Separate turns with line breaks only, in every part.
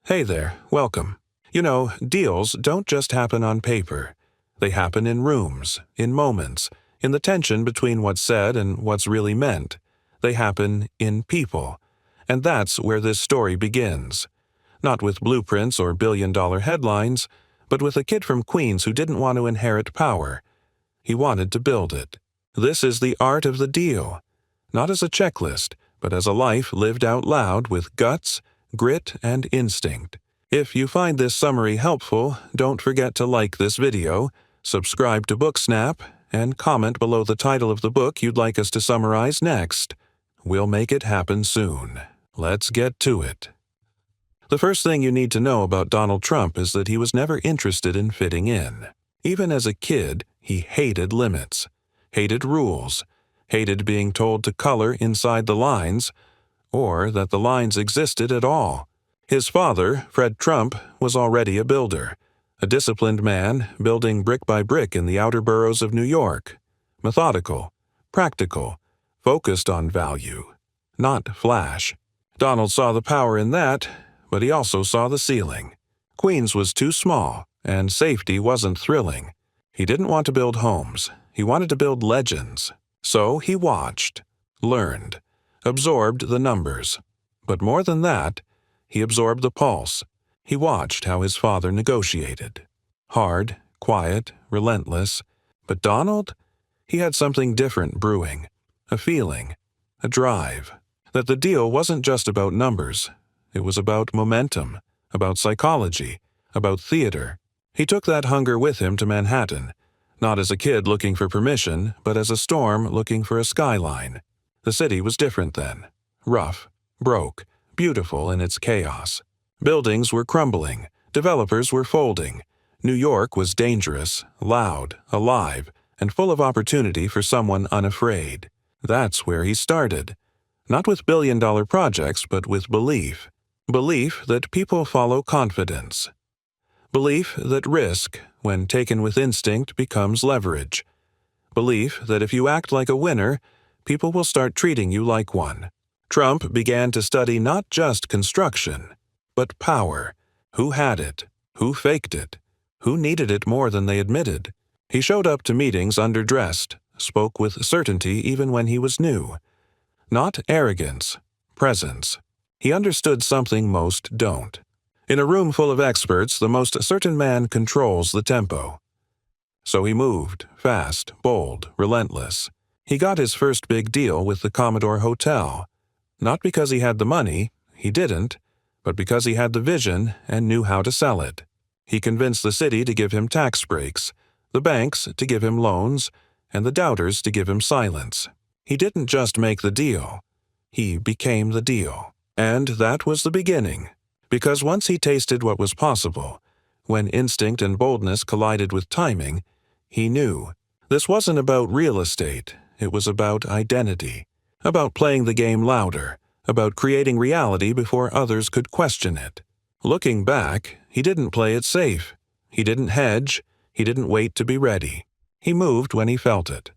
Hey there, welcome. You know, deals don't just happen on paper. They happen in rooms, in moments, in the tension between what's said and what's really meant. They happen in people. And that's where this story begins. Not with blueprints or billion-dollar headlines, but with a kid from Queens who didn't want to inherit power. He wanted to build it. This is the art of the deal. Not as a checklist, but as a life lived out loud with guts, grit, and instinct. If you find this summary helpful, don't forget to like this video, subscribe to BookSnap, and comment below the title of the book you'd like us to summarize next. We'll make it happen soon. Let's get to it. The first thing you need to know about Donald Trump is that he was never interested in fitting in. Even as a kid, he hated limits, hated rules, hated being told to color inside the lines, or that the lines existed at all. His father, Fred Trump, was already a builder, a disciplined man building brick by brick in the outer boroughs of New York. Methodical, practical, focused on value, not flash. Donald saw the power in that, but he also saw the ceiling. Queens was too small, and safety wasn't thrilling. He didn't want to build homes. He wanted to build legends. So he watched, learned, absorbed the numbers. But more than that, he absorbed the pulse. He watched how his father negotiated. Hard, quiet, relentless. But Donald? He had something different brewing. A feeling, a drive. That the deal wasn't just about numbers. It was about momentum, about psychology, about theater. He took that hunger with him to Manhattan, not as a kid looking for permission, but as a storm looking for a skyline. The city was different then. Rough, broke, beautiful in its chaos. Buildings were crumbling. Developers were folding. New York was dangerous, loud, alive, and full of opportunity for someone unafraid. That's where he started. Not with billion-dollar projects, but with belief. Belief that people follow confidence. Belief that risk, when taken with instinct, becomes leverage. Belief that if you act like a winner, people will start treating you like one. Trump began to study not just construction, but power. Who had it? Who faked it? Who needed it more than they admitted? He showed up to meetings underdressed, spoke with certainty even when he was new. Not arrogance, presence. He understood something most don't. In a room full of experts, the most certain man controls the tempo. So he moved, fast, bold, relentless. He got his first big deal with the Commodore Hotel. Not because he had the money, he didn't, but because he had the vision and knew how to sell it. He convinced the city to give him tax breaks, the banks to give him loans, and the doubters to give him silence. He didn't just make the deal. He became the deal. And that was the beginning. Because once he tasted what was possible, when instinct and boldness collided with timing, he knew. This wasn't about real estate. It was about identity. About playing the game louder. About creating reality before others could question it. Looking back, he didn't play it safe. He didn't hedge. He didn't wait to be ready. He moved when he felt it.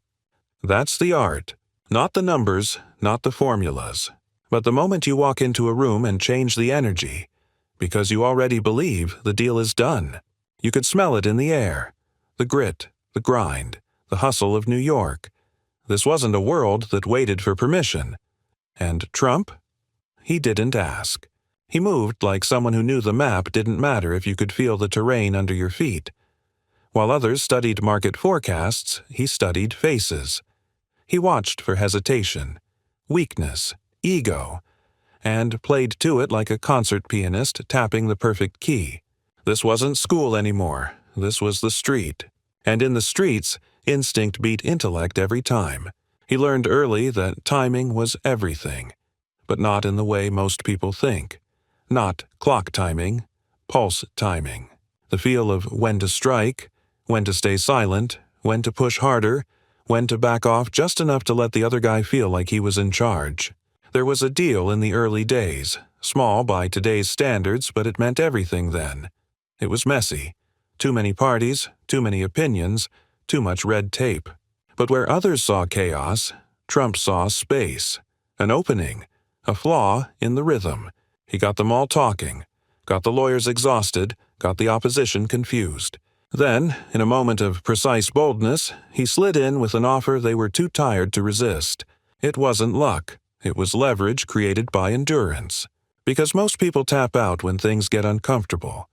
That's the art. Not the numbers, not the formulas. But the moment you walk into a room and change the energy, because you already believe the deal is done. You could smell it in the air. The grit, the grind, the hustle of New York. This wasn't a world that waited for permission. And Trump? He didn't ask. He moved like someone who knew the map didn't matter if you could feel the terrain under your feet. While others studied market forecasts, he studied faces. He watched for hesitation, weakness, ego, and played to it like a concert pianist tapping the perfect key. This wasn't school anymore. This was the street. And in the streets, instinct beat intellect every time. He learned early that timing was everything, but not in the way most people think. Not clock timing, pulse timing. The feel of when to strike, when to stay silent, when to push harder, when to back off just enough to let the other guy feel like he was in charge. There was a deal in the early days, small by today's standards, but it meant everything then. It was messy. Too many parties, too many opinions, too much red tape. But where others saw chaos, Trump saw space, an opening, a flaw in the rhythm. He got them all talking, got the lawyers exhausted, got the opposition confused. Then, in a moment of precise boldness, he slid in with an offer they were too tired to resist. It wasn't luck. It was leverage created by endurance. Because most people tap out when things get uncomfortable.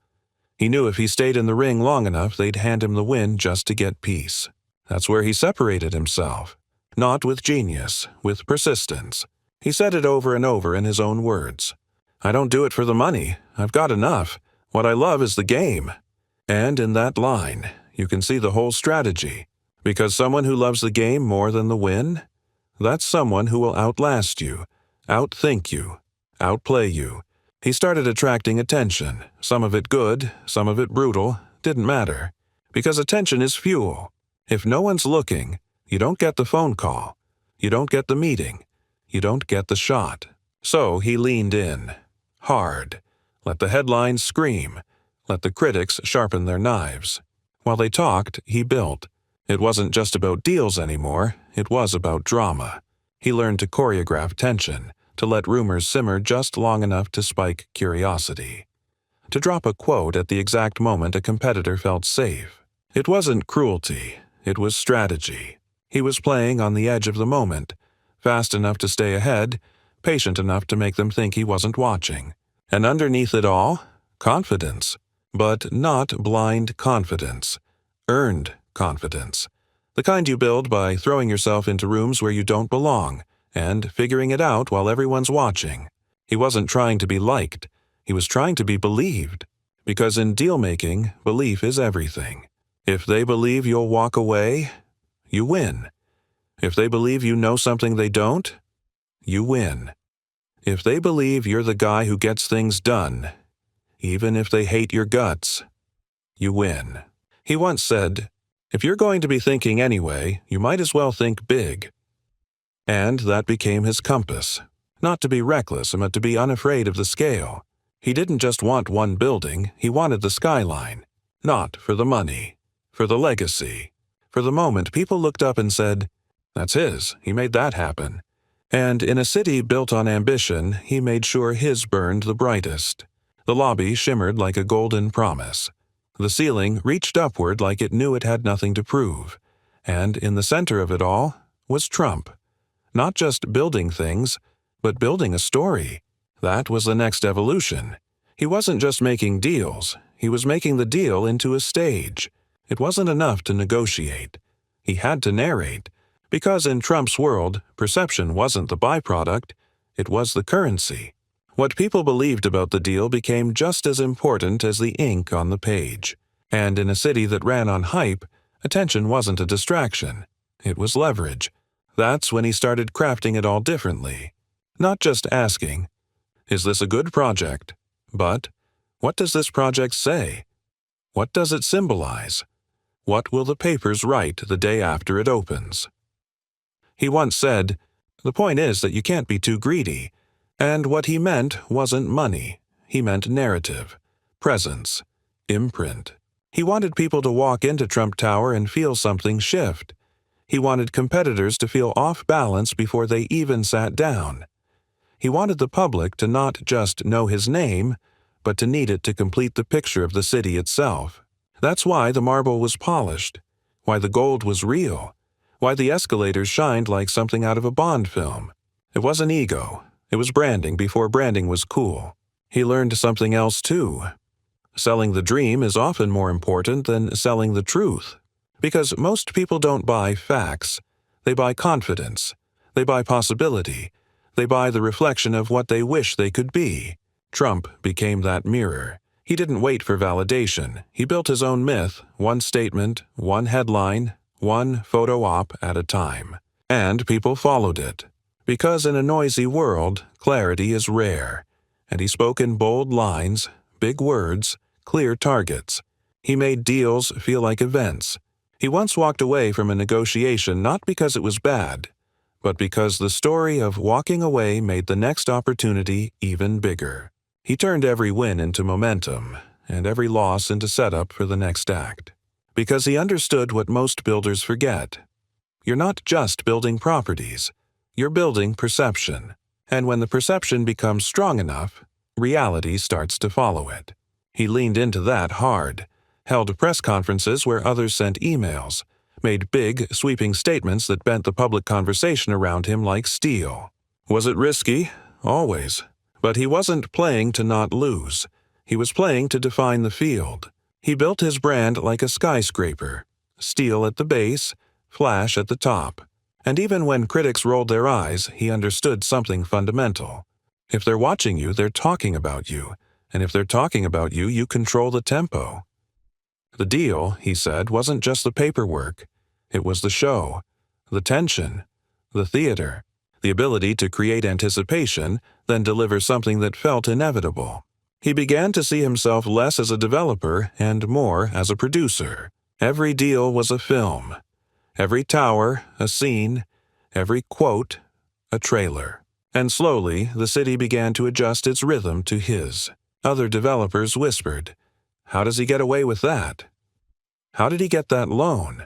He knew if he stayed in the ring long enough, they'd hand him the win just to get peace. That's where he separated himself. Not with genius, with persistence. He said it over and over in his own words. I don't do it for the money. I've got enough. What I love is the game. And in that line, you can see the whole strategy. Because someone who loves the game more than the win, that's someone who will outlast you, outthink you, outplay you. He started attracting attention, some of it good, some of it brutal, didn't matter. Because attention is fuel. If no one's looking, you don't get the phone call. You don't get the meeting. You don't get the shot. So he leaned in. Hard. Let the headlines scream. Let the critics sharpen their knives. While they talked, he built. It wasn't just about deals anymore. It was about drama. He learned to choreograph tension, to let rumors simmer just long enough to spike curiosity. To drop a quote at the exact moment a competitor felt safe. It wasn't cruelty. It was strategy. He was playing on the edge of the moment, fast enough to stay ahead, patient enough to make them think he wasn't watching. And underneath it all, confidence. But not blind confidence. Earned confidence. The kind you build by throwing yourself into rooms where you don't belong, and figuring it out while everyone's watching. He wasn't trying to be liked. He was trying to be believed. Because in deal-making, belief is everything. If they believe you'll walk away, you win. If they believe you know something they don't, you win. If they believe you're the guy who gets things done, even if they hate your guts, you win. He once said, if you're going to be thinking anyway, you might as well think big. And that became his compass. Not to be reckless, but to be unafraid of the scale. He didn't just want one building, he wanted the skyline. Not for the money, for the legacy. For the moment, people looked up and said, that's his, he made that happen. And in a city built on ambition, he made sure his burned the brightest. The lobby shimmered like a golden promise. The ceiling reached upward like it knew it had nothing to prove. And in the center of it all was Trump. Not just building things, but building a story. That was the next evolution. He wasn't just making deals, he was making the deal into a stage. It wasn't enough to negotiate. He had to narrate. Because in Trump's world, perception wasn't the byproduct, it was the currency. What people believed about the deal became just as important as the ink on the page. And in a city that ran on hype, attention wasn't a distraction. It was leverage. That's when he started crafting it all differently. Not just asking, is this a good project? But, what does this project say? What does it symbolize? What will the papers write the day after it opens? He once said, the point is that you can't be too greedy. And what he meant wasn't money. He meant narrative, presence, imprint. He wanted people to walk into Trump Tower and feel something shift. He wanted competitors to feel off balance before they even sat down. He wanted the public to not just know his name, but to need it to complete the picture of the city itself. That's why the marble was polished, why the gold was real, why the escalators shined like something out of a Bond film. It wasn't ego. It was branding before branding was cool. He learned something else too. Selling the dream is often more important than selling the truth. Because most people don't buy facts. They buy confidence. They buy possibility. They buy the reflection of what they wish they could be. Trump became that mirror. He didn't wait for validation. He built his own myth, one statement, one headline, one photo op at a time. And people followed it. Because in a noisy world, clarity is rare. And he spoke in bold lines, big words, clear targets. He made deals feel like events. He once walked away from a negotiation not because it was bad, but because the story of walking away made the next opportunity even bigger. He turned every win into momentum, and every loss into setup for the next act. Because he understood what most builders forget. You're not just building properties. You're building perception. And when the perception becomes strong enough, reality starts to follow it. He leaned into that hard, held press conferences where others sent emails, made big, sweeping statements that bent the public conversation around him like steel. Was it risky? Always. But he wasn't playing to not lose. He was playing to define the field. He built his brand like a skyscraper. Steel at the base, flash at the top. And even when critics rolled their eyes, he understood something fundamental. If they're watching you, they're talking about you. And if they're talking about you, you control the tempo. The deal, he said, wasn't just the paperwork. It was the show, the tension, the theater, the ability to create anticipation, then deliver something that felt inevitable. He began to see himself less as a developer and more as a producer. Every deal was a film. Every tower, a scene. Every quote, a trailer. And slowly, the city began to adjust its rhythm to his. Other developers whispered, "How does he get away with that? How did he get that loan?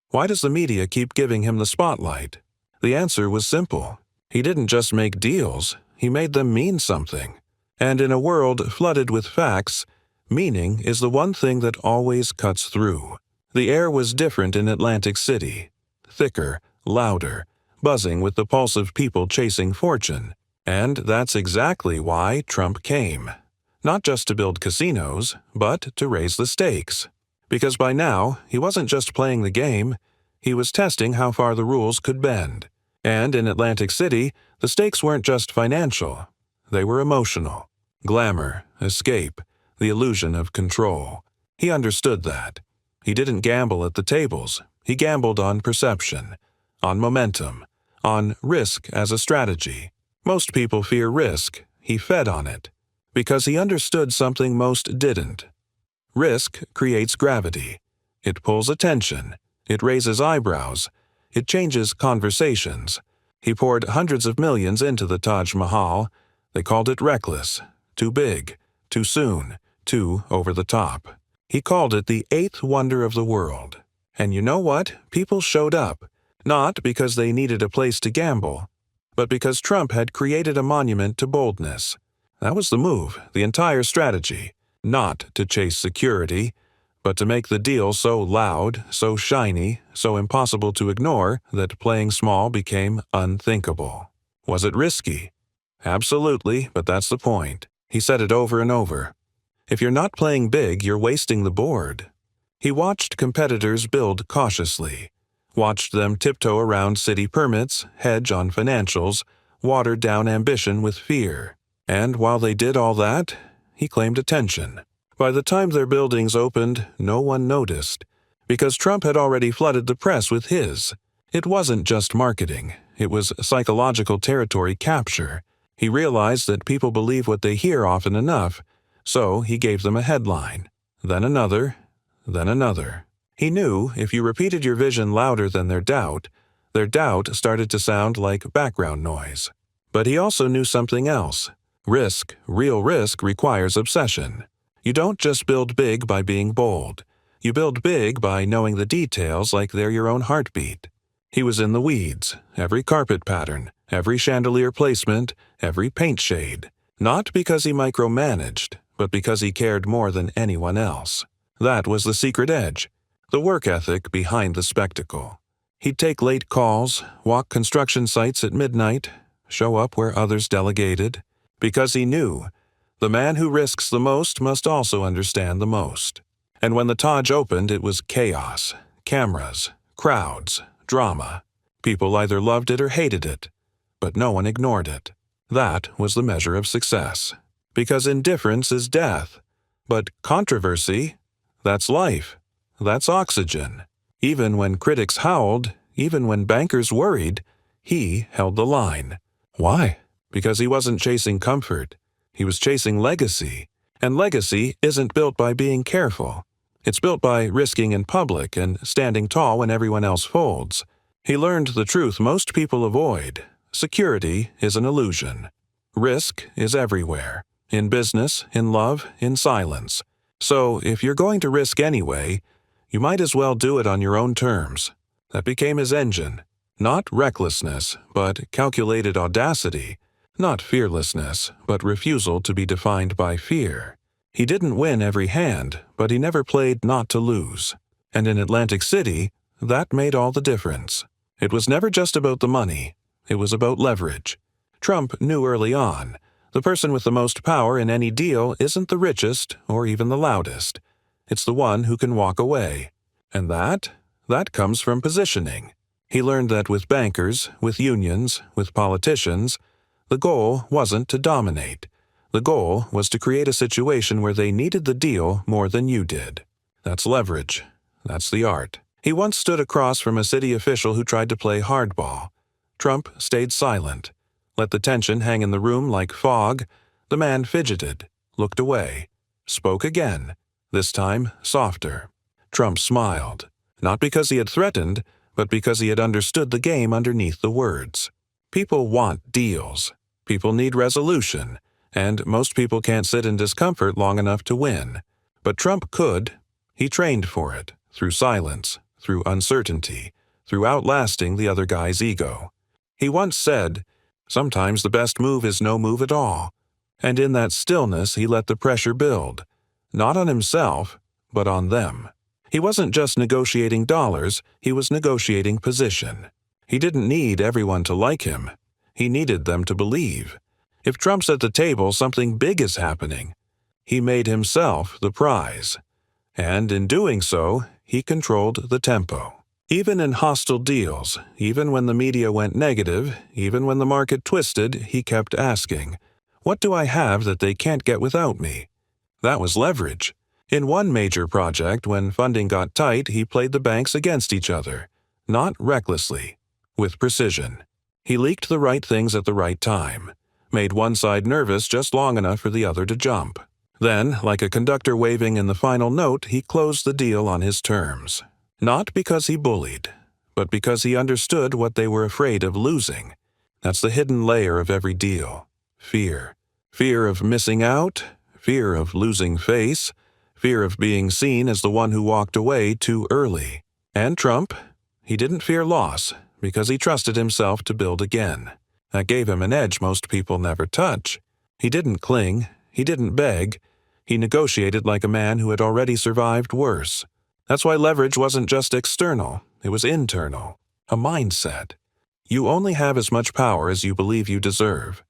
Why does the media keep giving him the spotlight?" The answer was simple. He didn't just make deals, he made them mean something. And in a world flooded with facts, meaning is the one thing that always cuts through. The air was different in Atlantic City. Thicker, louder, buzzing with the pulse of people chasing fortune. And that's exactly why Trump came. Not just to build casinos, but to raise the stakes. Because by now, he wasn't just playing the game, he was testing how far the rules could bend. And in Atlantic City, the stakes weren't just financial. They were emotional. Glamour, escape, the illusion of control. He understood that. He didn't gamble at the tables. He gambled on perception, on momentum, on risk as a strategy. Most people fear risk. He fed on it. Because he understood something most didn't. Risk creates gravity. It pulls attention. It raises eyebrows. It changes conversations. He poured hundreds of millions into the Taj Mahal. They called it reckless, too big, too soon, too over the top. He called it the eighth wonder of the world. And you know what? People showed up, not because they needed a place to gamble, but because Trump had created a monument to boldness. That was the move, the entire strategy. Not to chase security, but to make the deal so loud, so shiny, so impossible to ignore that playing small became unthinkable. Was it risky? Absolutely, but that's the point. He said it over and over. If you're not playing big, you're wasting the board. He watched competitors build cautiously, watched them tiptoe around city permits, hedge on financials, water down ambition with fear. And while they did all that, he claimed attention. By the time their buildings opened, no one noticed, because Trump had already flooded the press with his. It wasn't just marketing, it was psychological territory capture. He realized that people believe what they hear often enough, so he gave them a headline, then another, then another. He knew if you repeated your vision louder than their doubt started to sound like background noise. But he also knew something else. Risk, real risk, requires obsession. You don't just build big by being bold. You build big by knowing the details like they're your own heartbeat. He was in the weeds, every carpet pattern, every chandelier placement, every paint shade. Not because he micromanaged, but because he cared more than anyone else. That was the secret edge, the work ethic behind the spectacle. He'd take late calls, walk construction sites at midnight, show up where others delegated, because he knew the man who risks the most must also understand the most. And when the Taj opened, it was chaos, cameras, crowds, drama. People either loved it or hated it, but no one ignored it. That was the measure of success. Because indifference is death. But controversy, that's life. That's oxygen. Even when critics howled, even when bankers worried, he held the line. Why? Because he wasn't chasing comfort. He was chasing legacy. And legacy isn't built by being careful. It's built by risking in public and standing tall when everyone else folds. He learned the truth most people avoid. Security is an illusion. Risk is everywhere. In business, in love, in silence. So, if you're going to risk anyway, you might as well do it on your own terms. That became his engine. Not recklessness, but calculated audacity. Not fearlessness, but refusal to be defined by fear. He didn't win every hand, but he never played not to lose. And in Atlantic City, that made all the difference. It was never just about the money. It was about leverage. Trump knew early on, the person with the most power in any deal isn't the richest or even the loudest. It's the one who can walk away. And that comes from positioning. He learned that with bankers, with unions, with politicians, the goal wasn't to dominate. The goal was to create a situation where they needed the deal more than you did. That's leverage. That's the art. He once stood across from a city official who tried to play hardball. Trump stayed silent, let the tension hang in the room like fog. The man fidgeted, looked away, spoke again, this time softer. Trump smiled, not because he had threatened, but because he had understood the game underneath the words. People want deals. People need resolution, and most people can't sit in discomfort long enough to win. But Trump could. He trained for it, through silence, through uncertainty, through outlasting the other guy's ego. He once said, "Sometimes the best move is no move at all." And in that stillness he let the pressure build, not on himself, but on them. He wasn't just negotiating dollars, he was negotiating position. He didn't need everyone to like him. He needed them to believe. If Trump's at the table, something big is happening. He made himself the prize. And in doing so, he controlled the tempo. Even in hostile deals, even when the media went negative, even when the market twisted, he kept asking, "What do I have that they can't get without me?" That was leverage. In one major project, when funding got tight, he played the banks against each other. Not recklessly, with precision. He leaked the right things at the right time, made one side nervous just long enough for the other to jump. Then, like a conductor waving in the final note, he closed the deal on his terms. Not because he bullied, but because he understood what they were afraid of losing. That's the hidden layer of every deal. Fear. Fear of missing out, fear of losing face, fear of being seen as the one who walked away too early. And Trump, he didn't fear loss because he trusted himself to build again. That gave him an edge most people never touch. He didn't cling, he didn't beg, he negotiated like a man who had already survived worse. That's why leverage wasn't just external, it was internal. A mindset. You only have as much power as you believe you deserve.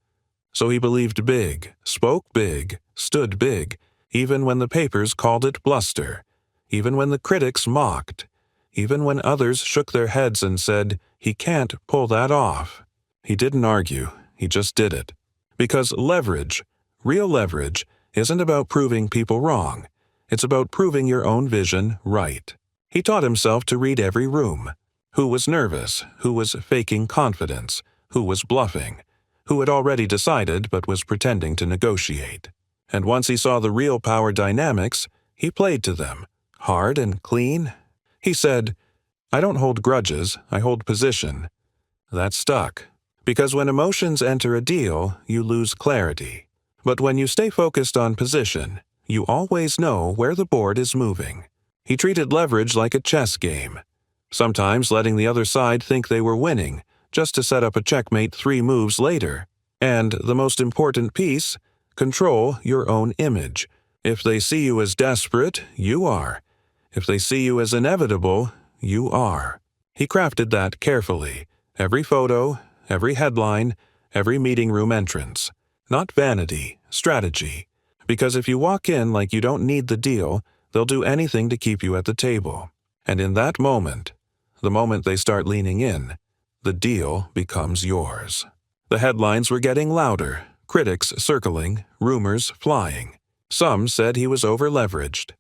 So he believed big, spoke big, stood big, even when the papers called it bluster, even when the critics mocked, even when others shook their heads and said, "He can't pull that off." He didn't argue, he just did it. Because leverage, real leverage, isn't about proving people wrong. It's about proving your own vision right. He taught himself to read every room. Who was nervous, who was faking confidence, who was bluffing, who had already decided but was pretending to negotiate. And once he saw the real power dynamics, he played to them, hard and clean. He said, "I don't hold grudges, I hold position." That stuck. Because when emotions enter a deal, you lose clarity. But when you stay focused on position, you always know where the board is moving. He treated leverage like a chess game, sometimes letting the other side think they were winning, just to set up a checkmate 3 moves later. And the most important piece, control your own image. If they see you as desperate, you are. If they see you as inevitable, you are. He crafted that carefully. Every photo, every headline, every meeting room entrance. Not vanity, strategy. Because if you walk in like you don't need the deal, they'll do anything to keep you at the table. And in that moment, the moment they start leaning in, the deal becomes yours. The headlines were getting louder, critics circling, rumors flying. Some said he was over-leveraged.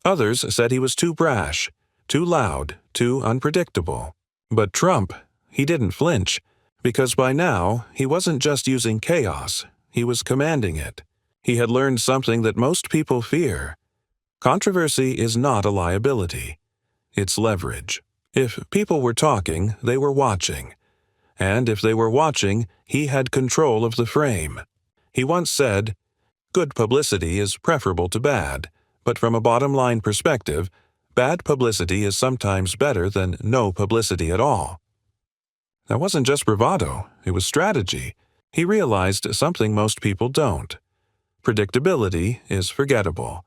Others said he was too brash, too loud, too unpredictable. But Trump, he didn't flinch, because by now he wasn't just using chaos, he was commanding it. He had learned something that most people fear. Controversy is not a liability. It's leverage. If people were talking, they were watching. And if they were watching, he had control of the frame. He once said, "Good publicity is preferable to bad, but from a bottom-line perspective, bad publicity is sometimes better than no publicity at all." That wasn't just bravado, it was strategy. He realized something most people don't. Predictability is forgettable.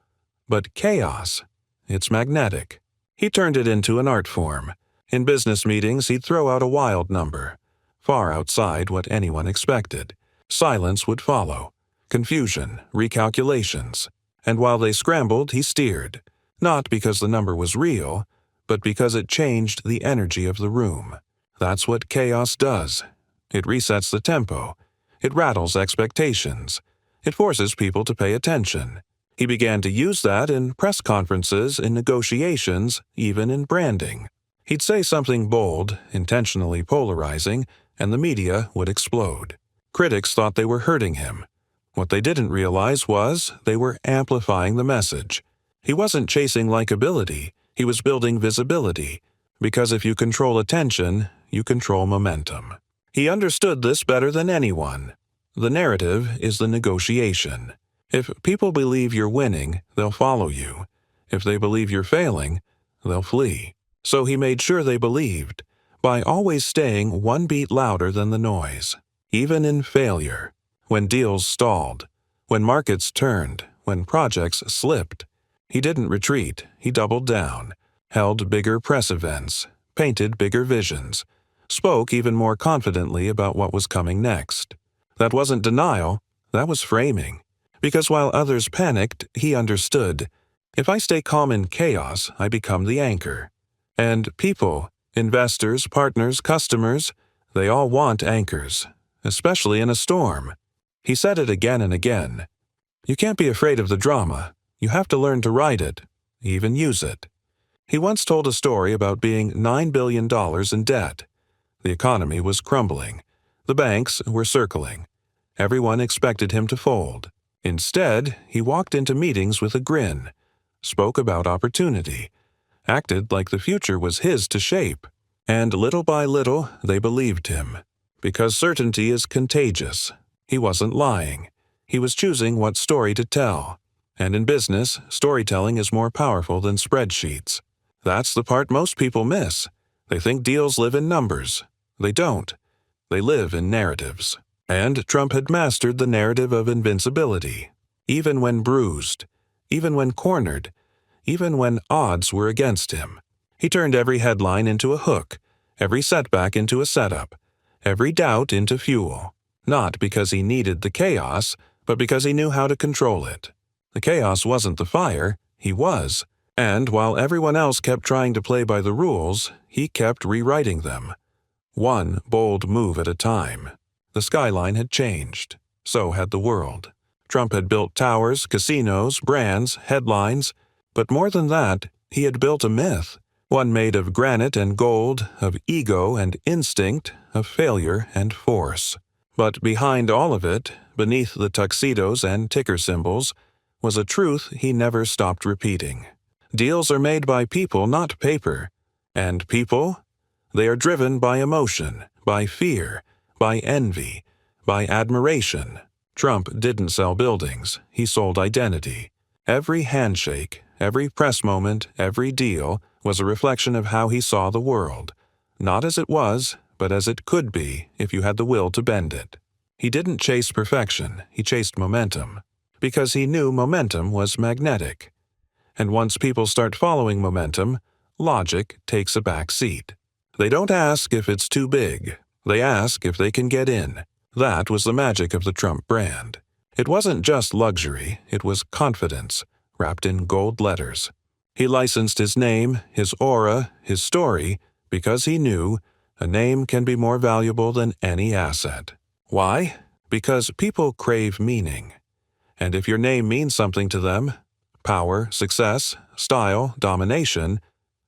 But chaos, it's magnetic. He turned it into an art form. In business meetings, he'd throw out a wild number, far outside what anyone expected. Silence would follow. Confusion, recalculations. And while they scrambled, he steered. Not because the number was real, but because it changed the energy of the room. That's what chaos does. It resets the tempo. It rattles expectations. It forces people to pay attention. He began to use that in press conferences, in negotiations, even in branding. He'd say something bold, intentionally polarizing, and the media would explode. Critics thought they were hurting him. What they didn't realize was they were amplifying the message. He wasn't chasing likability, he was building visibility. Because if you control attention, you control momentum. He understood this better than anyone. The narrative is the negotiation. If people believe you're winning, they'll follow you. If they believe you're failing, they'll flee. So he made sure they believed, by always staying one beat louder than the noise. Even in failure, when deals stalled, when markets turned, when projects slipped, he didn't retreat, he doubled down, held bigger press events, painted bigger visions, spoke even more confidently about what was coming next. That wasn't denial, that was framing. Because while others panicked, he understood. If I stay calm in chaos, I become the anchor. And people, investors, partners, customers, they all want anchors, especially in a storm. He said it again and again. You can't be afraid of the drama. You have to learn to ride it, even use it. He once told a story about being $9 billion in debt. The economy was crumbling. The banks were circling. Everyone expected him to fold. Instead, he walked into meetings with a grin, spoke about opportunity, acted like the future was his to shape. And little by little, they believed him. Because certainty is contagious. He wasn't lying. He was choosing what story to tell. And in business, storytelling is more powerful than spreadsheets. That's the part most people miss. They think deals live in numbers. They don't. They live in narratives. And Trump had mastered the narrative of invincibility. Even when bruised, even when cornered, even when odds were against him. He turned every headline into a hook, every setback into a setup, every doubt into fuel. Not because he needed the chaos, but because he knew how to control it. The chaos wasn't the fire, he was. And while everyone else kept trying to play by the rules, he kept rewriting them. One bold move at a time. The skyline had changed. So had the world. Trump had built towers, casinos, brands, headlines. But more than that, he had built a myth. One made of granite and gold, of ego and instinct, of failure and force. But behind all of it, beneath the tuxedos and ticker symbols, was a truth he never stopped repeating. Deals are made by people, not paper. And people? They are driven by emotion, by fear, by envy, by admiration. Trump didn't sell buildings, he sold identity. Every handshake, every press moment, every deal was a reflection of how he saw the world. Not as it was, but as it could be if you had the will to bend it. He didn't chase perfection, he chased momentum. Because he knew momentum was magnetic. And once people start following momentum, logic takes a back seat. They don't ask if it's too big. They ask if they can get in. That was the magic of the Trump brand. It wasn't just luxury, it was confidence, wrapped in gold letters. He licensed his name, his aura, his story, because he knew a name can be more valuable than any asset. Why? Because people crave meaning. And if your name means something to them, power, success, style, domination,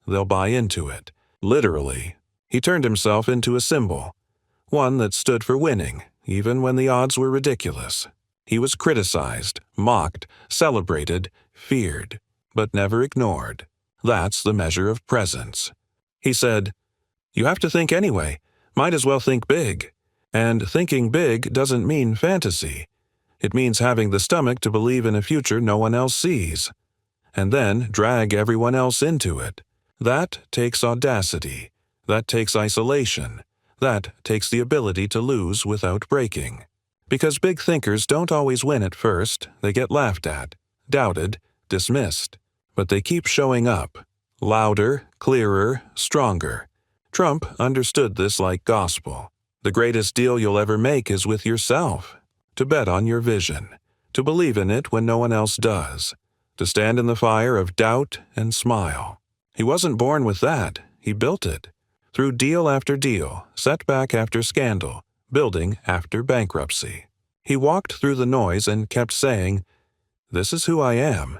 they'll buy into it. Literally. He turned himself into a symbol. One that stood for winning, even when the odds were ridiculous. He was criticized, mocked, celebrated, feared, but never ignored. That's the measure of presence. He said, "You have to think anyway. Might as well think big. And thinking big doesn't mean fantasy. It means having the stomach to believe in a future no one else sees. And then drag everyone else into it. That takes audacity. That takes isolation. That takes the ability to lose without breaking." Because big thinkers don't always win at first. They get laughed at, doubted, dismissed. But they keep showing up. Louder, clearer, stronger. Trump understood this like gospel. The greatest deal you'll ever make is with yourself. To bet on your vision. To believe in it when no one else does. To stand in the fire of doubt and smile. He wasn't born with that. He built it. Through deal after deal, setback after scandal, building after bankruptcy. He walked through the noise and kept saying, "This is who I am.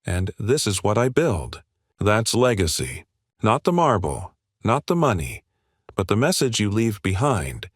And this is what I build." That's legacy. Not the marble, not the money, but the message you leave behind,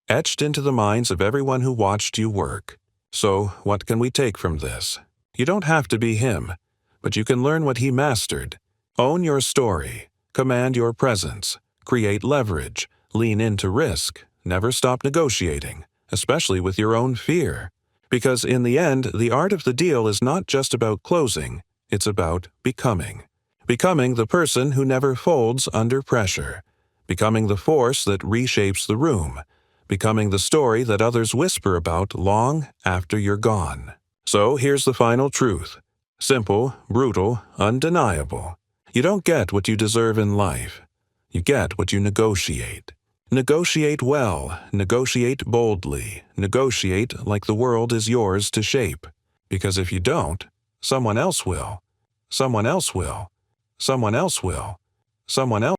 etched into the minds of everyone who watched you work. So, what can we take from this? You don't have to be him, but you can learn what he mastered. Own your story, command your presence, create leverage, lean into risk, never stop negotiating, especially with your own fear. Because in the end, the art of the deal is not just about closing, it's about becoming. Becoming the person who never folds under pressure. Becoming the force that reshapes the room. Becoming the story that others whisper about long after you're gone. So here's the final truth. Simple, brutal, undeniable. You don't get what you deserve in life. You get what you negotiate. Negotiate well, negotiate boldly, negotiate like the world is yours to shape. Because if you don't, someone else will. Someone else will. Someone else will. Someone else